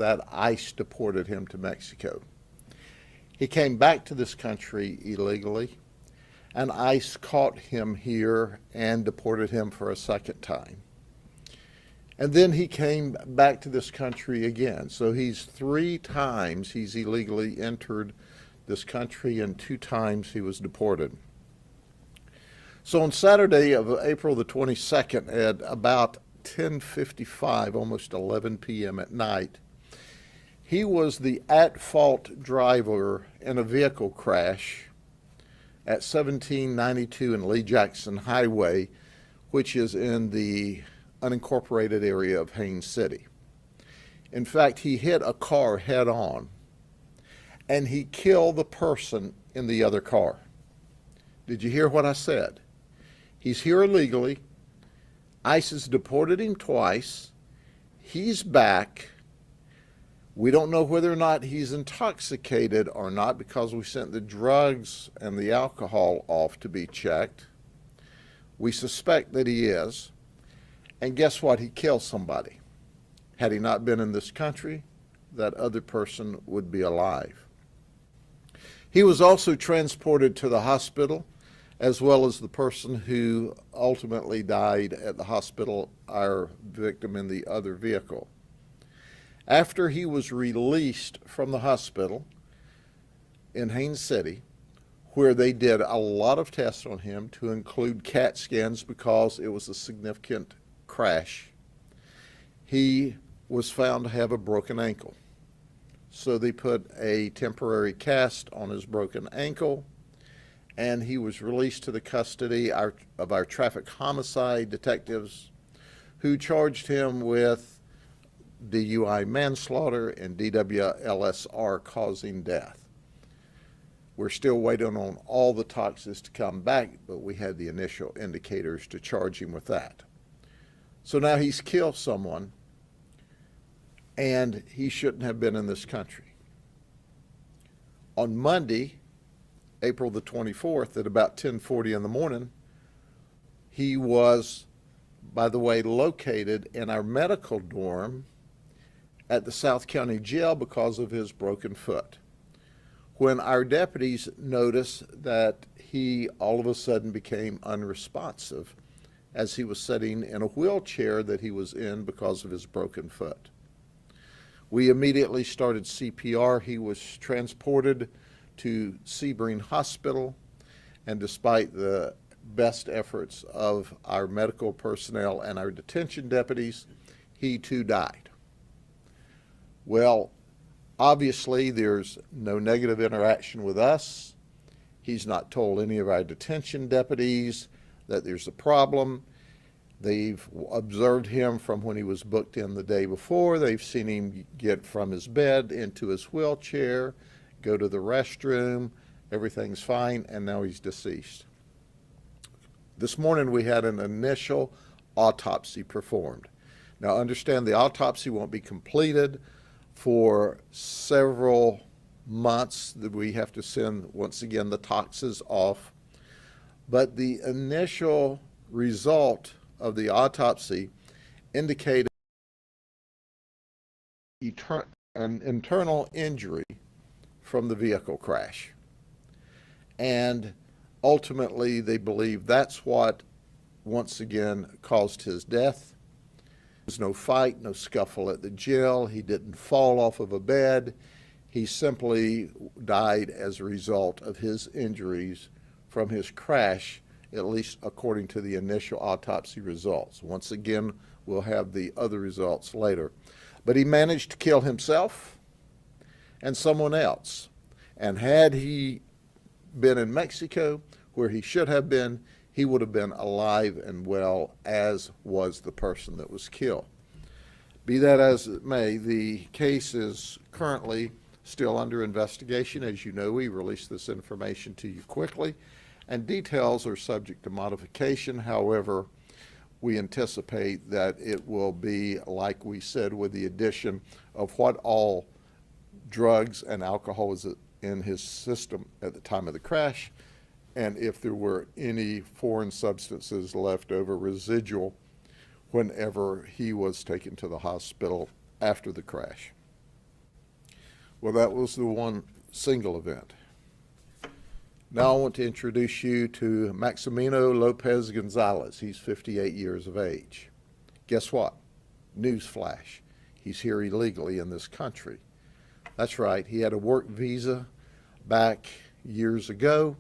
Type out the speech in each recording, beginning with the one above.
that ICE deported him to Mexico. He came back to this country illegally, and ICE caught him here and deported him for a second time. And then he came back to this country again. So he's 3 times he's illegally entered this country, and 2 times he was deported. So on Saturday of April the 22nd at about 10:55, almost 11 p.m. at night, he was the at-fault driver in a vehicle crash at 1792 and Lee Jackson Highway, which is in the unincorporated area of Haines City. In fact, he hit a car head on, and he killed the person in the other car. Did you hear what I said? He's here illegally. ICE has deported him twice. He's back. We don't know whether or not he's intoxicated or not because we sent the drugs and the alcohol off to be checked. We suspect that he is. And guess what? He killed somebody. Had he not been in this country, that other person would be alive. He was also transported to the hospital, as well as the person who ultimately died at the hospital, our victim in the other vehicle. After he was released from the hospital in Haines City, where they did a lot of tests on him to include CAT scans because it was a significant crash, he was found to have a broken ankle. So they put a temporary cast on his broken ankle, and he was released to the custody of our traffic homicide detectives, who charged him with DUI manslaughter and DWLSR causing death. We're still waiting on all the toxins to come back, but we had the initial indicators to charge him with that. So now he's killed someone, and he shouldn't have been in this country. On Monday, April the 24th, at about 10:40 in the morning, he was, by the way, located in our medical dorm at the South County Jail because of his broken foot. When our deputies noticed that he all of a sudden became unresponsive as he was sitting in a wheelchair that he was in because of his broken foot. We immediately started CPR. He was transported to Sebring Hospital, and despite the best efforts of our medical personnel and our detention deputies, he too died. Well, obviously there's no negative interaction with us. He's not told any of our detention deputies that there's a problem. They've observed him from when he was booked in the day before. They've seen him get from his bed into his wheelchair, go to the restroom, everything's fine, and now he's deceased. This morning we had an initial autopsy performed. Now understand, the autopsy won't be completed for several months. That we have to send, once again, the toxins off. But the initial result of the autopsy indicated an internal injury from the vehicle crash. And ultimately, they believe that's what, once again, caused his death. There was no fight, no scuffle at the jail. He didn't fall off of a bed. He simply died as a result of his injuries from his crash, at least according to the initial autopsy results. Once again, we'll have the other results later. But he managed to kill himself and someone else. And had he been in Mexico, where he should have been, he would have been alive and well, as was the person that was killed. Be that as it may, the case is currently still under investigation. As you know, we released this information to you quickly, and details are subject to modification. However, we anticipate that it will be, like we said, with the addition of what all drugs and alcohol was in his system at the time of the crash, and if there were any foreign substances left over, residual, whenever he was taken to the hospital after the crash. Well, that was the one single event. Now I want to introduce you to Maximino Lopez Gonzalez. He's 58 years of age. Guess what? Newsflash. He's here illegally in this country. That's right. He had a work visa back years ago.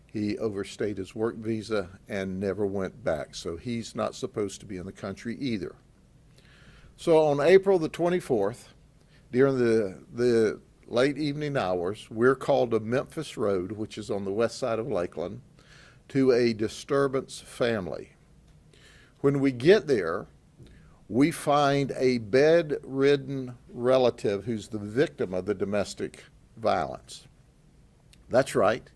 He overstayed his work visa and never went back. So he's not supposed to be in the country either. So on April the 24th, during the late evening hours, we're called to Memphis Road, which is on the west side of Lakeland, to a disturbance family. When we get there, we find a bedridden relative who's the victim of the domestic violence. That's right.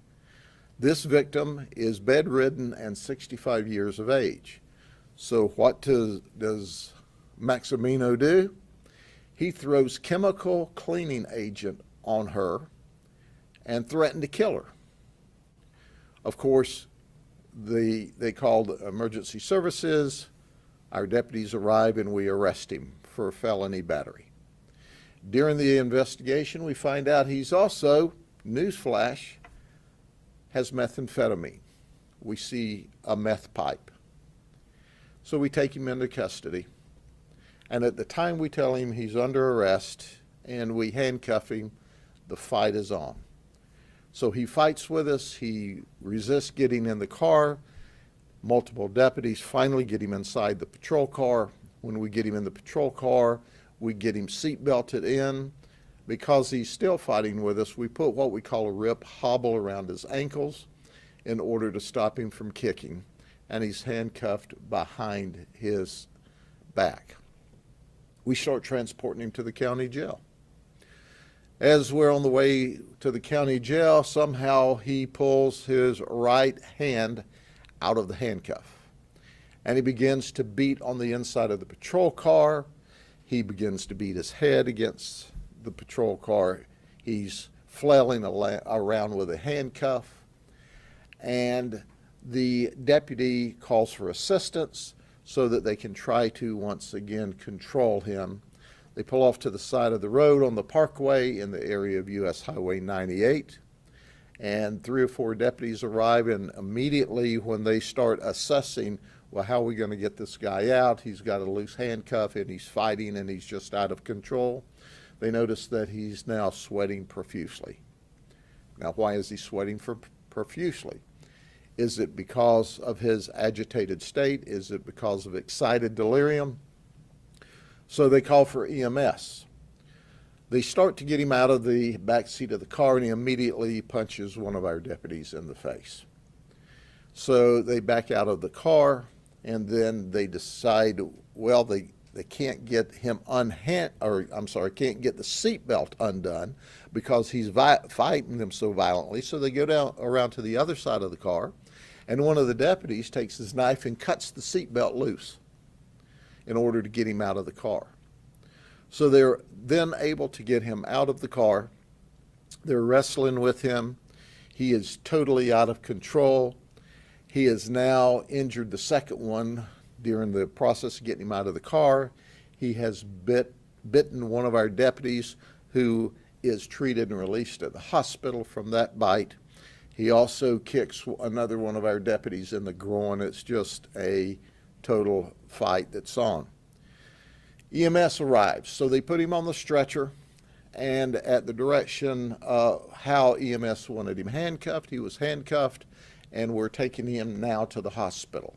This victim is bedridden and 65 years of age. So what does Maximino do? He throws chemical cleaning agent on her and threatened to kill her. Of course, they called emergency services. Our deputies arrive and we arrest him for felony battery. During the investigation, we find out he's also, newsflash, has methamphetamine. We see a meth pipe. So we take him into custody. And at the time we tell him he's under arrest and we handcuff him, the fight is on. So he fights with us. He resists getting in the car. Multiple deputies finally get him inside the patrol car. When we get him in the patrol car, we get him seat belted in. Because he's still fighting with us, we put what we call a rip hobble around his ankles in order to stop him from kicking. And he's handcuffed behind his back. We start transporting him to the county jail. As we're on the way to the county jail, somehow he pulls his right hand out of the handcuff. And he begins to beat on the inside of the patrol car. He begins to beat his head against the patrol car. He's flailing around with a handcuff. And the deputy calls for assistance so that they can try to once again control him. They pull off to the side of the road on the parkway in the area of US Highway 98. And 3 or 4 deputies arrive, and immediately when they start assessing, well, how are we going to get this guy out? He's got a loose handcuff and he's fighting and he's just out of control. They notice that he's now sweating profusely. Now, why is he sweating profusely? Is it because of his agitated state? Is it because of excited delirium? So they call for EMS. They start to get him out of the back seat of the car, and he immediately punches one of our deputies in the face. So they back out of the car, and then they decide, well, they can't get him can't get the seatbelt undone because he's fighting them so violently. So they go around to the other side of the car, and one of the deputies takes his knife and cuts the seatbelt loose in order to get him out of the car. So they're then able to get him out of the car. They're wrestling with him. He is totally out of control. He has now injured the second one during the process of getting him out of the car. He has bitten one of our deputies, who is treated and released at the hospital from that bite. He also kicks another one of our deputies in the groin. It's just a total fight that's on. EMS arrives, so they put him on the stretcher, and at the direction of how EMS wanted him handcuffed, he was handcuffed, and we're taking him now to the hospital.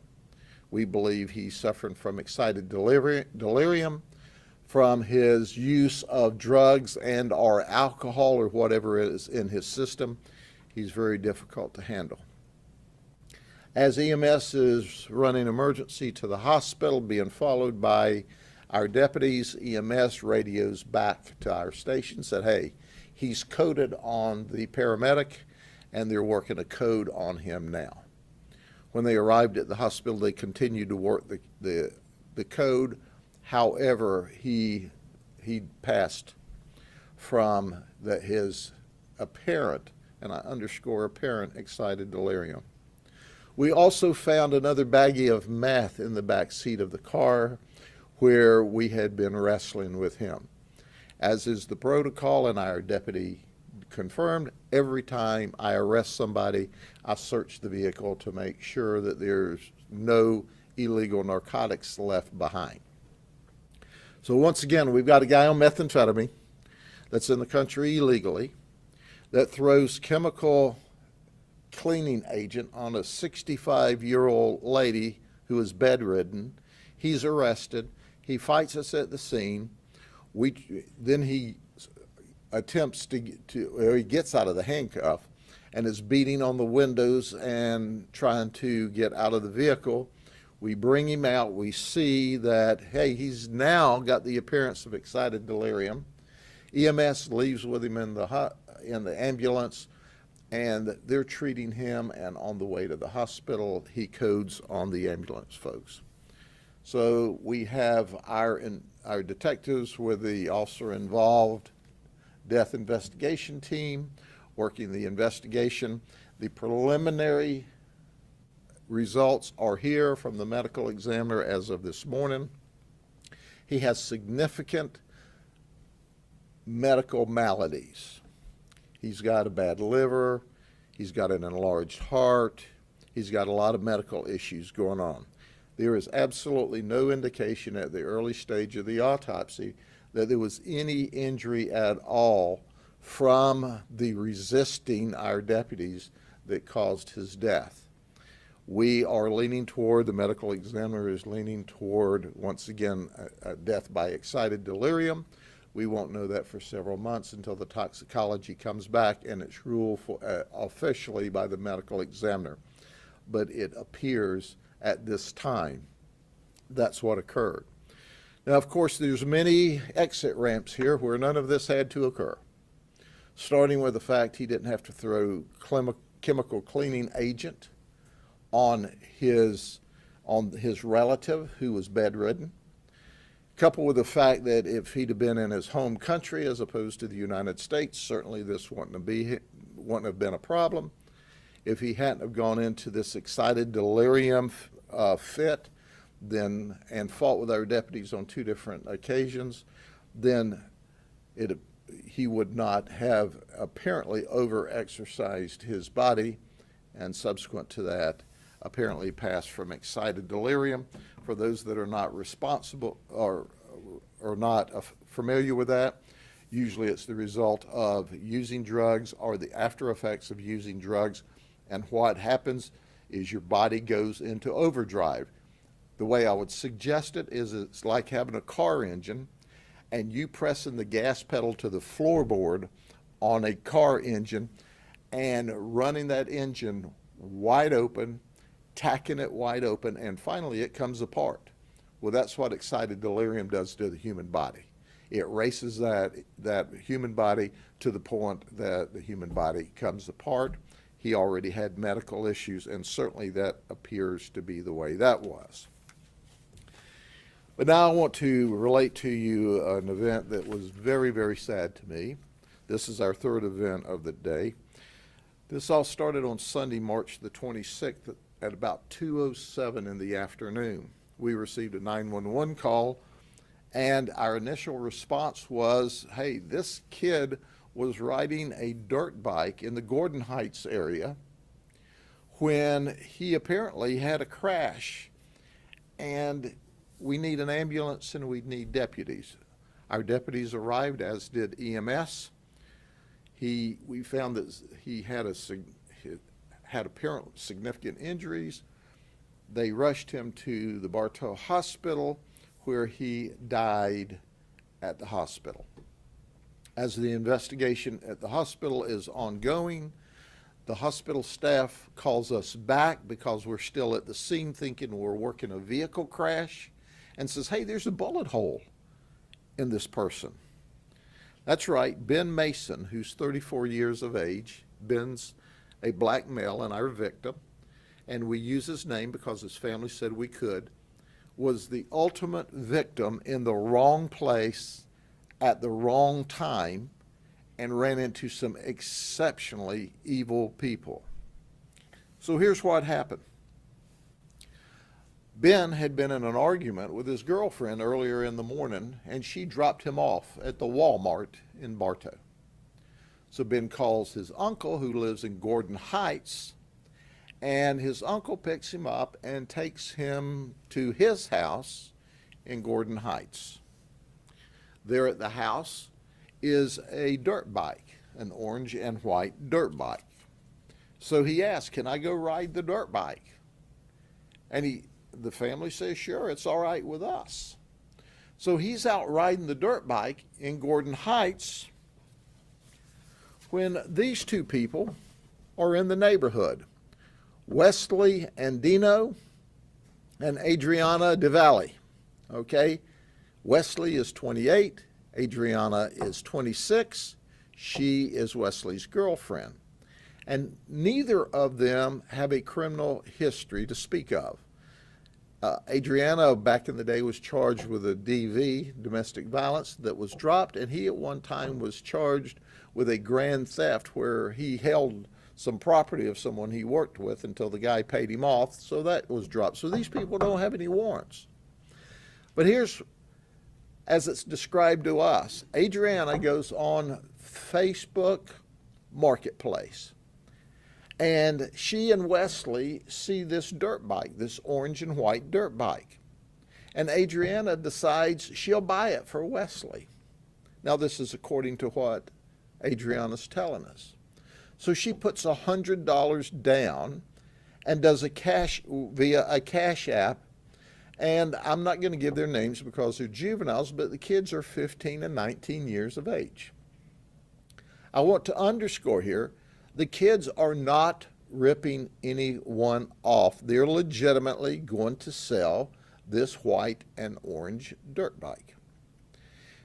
We believe he's suffering from excited delirium from his use of drugs and or alcohol or whatever is in his system. He's very difficult to handle. As EMS is running emergency to the hospital, being followed by our deputies, EMS radios back to our station, said, hey, he's coded on the paramedic, and they're working a code on him now. When they arrived at the hospital, they continued to work the code. However, he passed from his apparent, and I underscore apparent, excited delirium. We also found another baggie of meth in the back seat of the car where we had been wrestling with him. As is the protocol, and our deputy confirmed, every time I arrest somebody, I search the vehicle to make sure that there's no illegal narcotics left behind. So once again, we've got a guy on methamphetamine that's in the country illegally that throws chemical cleaning agent on a 65-year-old lady who is bedridden. He's arrested. He fights us at the scene. Then he attempts or he gets out of the handcuff and is beating on the windows and trying to get out of the vehicle. We bring him out. We see that, hey, he's now got the appearance of excited delirium. EMS leaves with him in the ambulance, and they're treating him, and on the way to the hospital, he codes on the ambulance folks. So we have our detectives with the officer involved death investigation team working the investigation. The preliminary results are here from the medical examiner as of this morning. He has significant medical maladies. He's got a bad liver, he's got an enlarged heart, he's got a lot of medical issues going on. There is absolutely no indication at the early stage of the autopsy that there was any injury at all from the resisting our deputies that caused his death. We are leaning toward, the medical examiner is leaning toward, once again, a death by excited delirium. We won't know that for several months until the toxicology comes back and it's ruled officially by the medical examiner. But it appears at this time that's what occurred. Now, of course, there's many exit ramps here where none of this had to occur, starting with the fact he didn't have to throw chemical cleaning agent on his relative who was bedridden, coupled with the fact that if he'd have been in his home country as opposed to the United States, certainly this wouldn't have been a problem. If he hadn't have gone into this excited delirium fit and fought with our deputies on two different occasions, then he would not have apparently over-exercised his body, and subsequent to that, apparently passed from excited delirium. For those that are not responsible or not familiar with that, usually it's the result of using drugs or the after effects of using drugs, and what happens is your body goes into overdrive. The way I would suggest it is it's like having a car engine and you pressing the gas pedal to the floorboard on a car engine and running that engine wide open, tacking it wide open, and finally it comes apart. Well, that's what excited delirium does to the human body. It races that human body to the point that the human body comes apart. He already had medical issues, and certainly that appears to be the way that was. But now I want to relate to you an event that was very, very sad to me. This is our third event of the day. This all started on Sunday, March the 26th at about 2:07 in the afternoon. We received a 911 call, and our initial response was, hey, this kid was riding a dirt bike in the Gordon Heights area when he apparently had a crash, and we need an ambulance and we need deputies. Our deputies arrived, as did EMS. We found that he had apparent significant injuries. They rushed him to the Bartow Hospital, where he died at the hospital. As the investigation at the hospital is ongoing, the hospital staff calls us back because we're still at the scene thinking we're working a vehicle crash, and says, hey, there's a bullet hole in this person. That's right, Ben Mason, who's 34 years of age. Ben's a black male and our victim, and we use his name because his family said we could, was the ultimate victim in the wrong place at the wrong time and ran into some exceptionally evil people. So here's what happened. Ben had been in an argument with his girlfriend earlier in the morning, and she dropped him off at the Walmart in Bartow. So Ben calls his uncle, who lives in Gordon Heights, and his uncle picks him up and takes him to his house in Gordon Heights. There at the house is a dirt bike, an orange and white dirt bike. So he asks, "Can I go ride the dirt bike?" And the family says, "Sure, it's all right with us." So he's out riding the dirt bike in Gordon Heights when these two people are in the neighborhood, Wesley Andino and Adriana DeValle. Okay, Wesley is 28, Adriana is 26. She is Wesley's girlfriend. And neither of them have a criminal history to speak of. Adriana, back in the day, was charged with a DV, domestic violence, that was dropped, and he at one time was charged with a grand theft where he held some property of someone he worked with until the guy paid him off, so that was dropped. So these people don't have any warrants. But here's, as it's described to us, Adriana goes on Facebook Marketplace, and she and Wesley see this dirt bike, this orange and white dirt bike. And Adriana decides she'll buy it for Wesley. Now, this is according to what Adriana's telling us. So she puts $100 down and does via a cash app. And I'm not going to give their names because they're juveniles, but the kids are 15 and 19 years of age. I want to underscore here, the kids are not ripping anyone off. They're legitimately going to sell this white and orange dirt bike.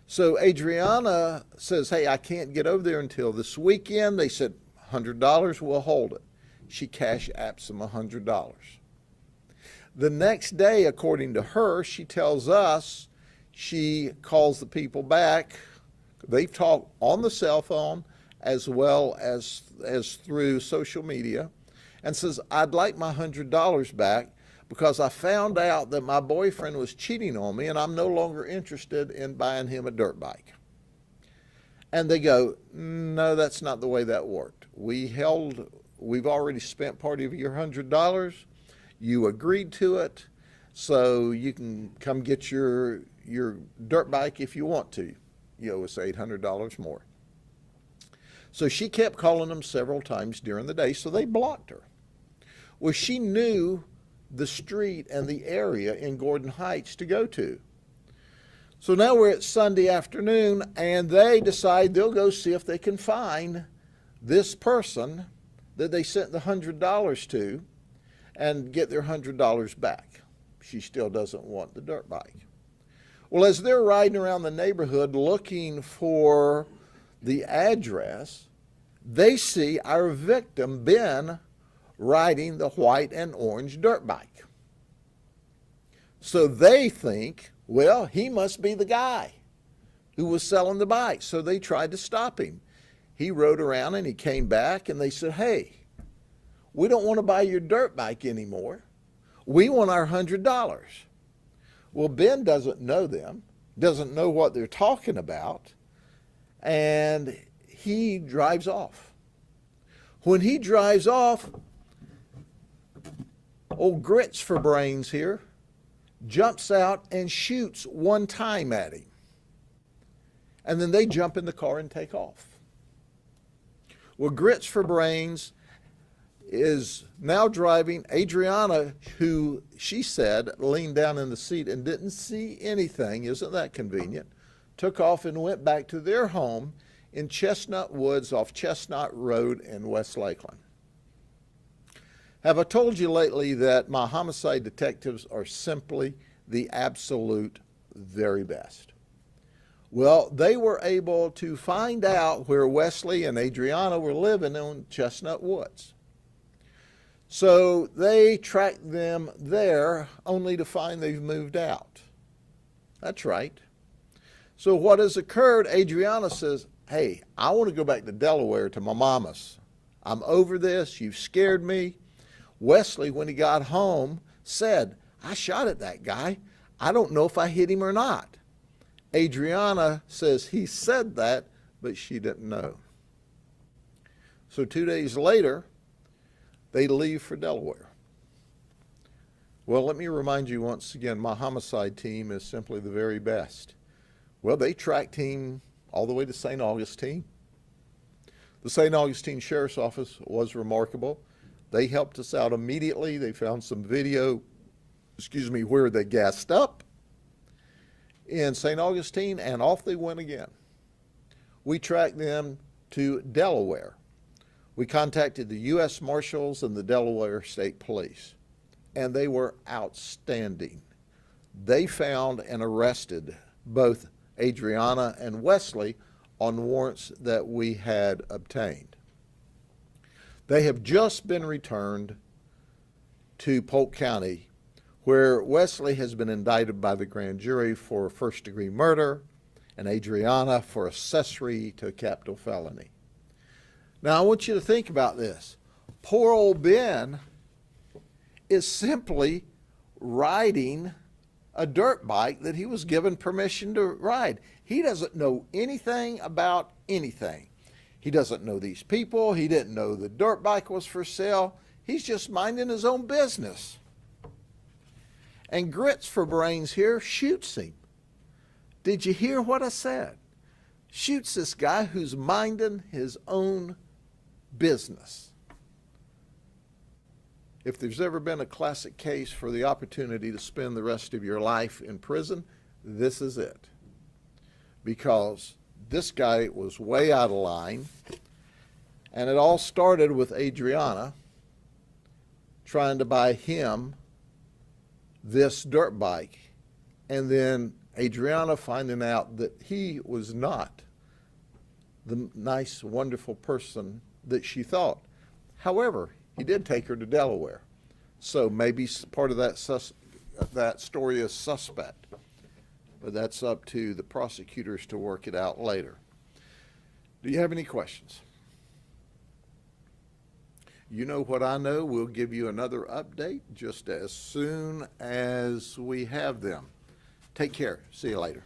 So Adriana says, "Hey, I can't get over there until this weekend." They said, $100, we'll hold it. She cash apps them $100. The next day, according to her, she tells us, she calls the people back. They've talked on the cell phone as well as through social media, and says, "I'd like my $100 back because I found out that my boyfriend was cheating on me and I'm no longer interested in buying him a dirt bike." And they go, "No, that's not the way that worked. We've already spent part of your $100. You agreed to it, so you can come get your dirt bike if you want to. You owe us $800 more." So she kept calling them several times during the day, so they blocked her. Well, she knew the street and the area in Gordon Heights to go to. So now we're at Sunday afternoon, and they decide they'll go see if they can find this person that they sent the $100 to and get their $100 back. She still doesn't want the dirt bike. Well, as they're riding around the neighborhood looking for the address, they see our victim, Ben, riding the white and orange dirt bike. So they think, well, he must be the guy who was selling the bike. So they tried to stop him. He rode around and he came back, and they said, "Hey, we don't want to buy your dirt bike anymore. We want our $100. Well, Ben doesn't know them, doesn't know what they're talking about, and he drives off. When he drives off, old Grits for Brains here jumps out and shoots one time at him. And then they jump in the car and take off. Well, Grits for Brains is now driving. Adriana, who she said leaned down in the seat and didn't see anything, isn't that convenient, took off and went back to their home in Chestnut Woods off Chestnut Road in West Lakeland. Have I told you lately that my homicide detectives are simply the absolute very best? Well, they were able to find out where Wesley and Adriana were living in Chestnut Woods. So they tracked them there only to find they've moved out. That's right. So what has occurred, Adriana says, "Hey, I want to go back to Delaware to my mama's. I'm over this. You've scared me." Wesley, when he got home, said, I shot at that guy. I don't know if I hit him or not. Adriana says he said that, but she didn't know. So 2 days later, they leave for Delaware. Well, let me remind you once again, my homicide team is simply the very best. Well, they tracked him all the way to St. Augustine. The St. Augustine Sheriff's Office was remarkable. They helped us out immediately. They found some video, where they gassed up in St. Augustine, and off they went again. We tracked them to Delaware. We contacted the U.S. Marshals and the Delaware State Police, and they were outstanding. They found and arrested both Adriana and Wesley on warrants that we had obtained. They have just been returned to Polk County, where Wesley has been indicted by the grand jury for first-degree murder and Adriana for accessory to a capital felony. Now, I want you to think about this. Poor old Ben is simply riding a dirt bike that he was given permission to ride. He doesn't know anything about anything. He doesn't know these people. He didn't know the dirt bike was for sale. He's just minding his own business. And Grits for Brains here shoots him. Did you hear what I said? Shoots this guy who's minding his own business. If there's ever been a classic case for the opportunity to spend the rest of your life in prison, this is it. Because this guy was way out of line, and it all started with Adriana trying to buy him this dirt bike, and then Adriana finding out that he was not the nice, wonderful person that she thought. However, he did take her to Delaware, so maybe part of that story is suspect, but that's up to the prosecutors to work it out later. Do you have any questions? You know what I know. We'll give you another update just as soon as we have them. Take care. See you later.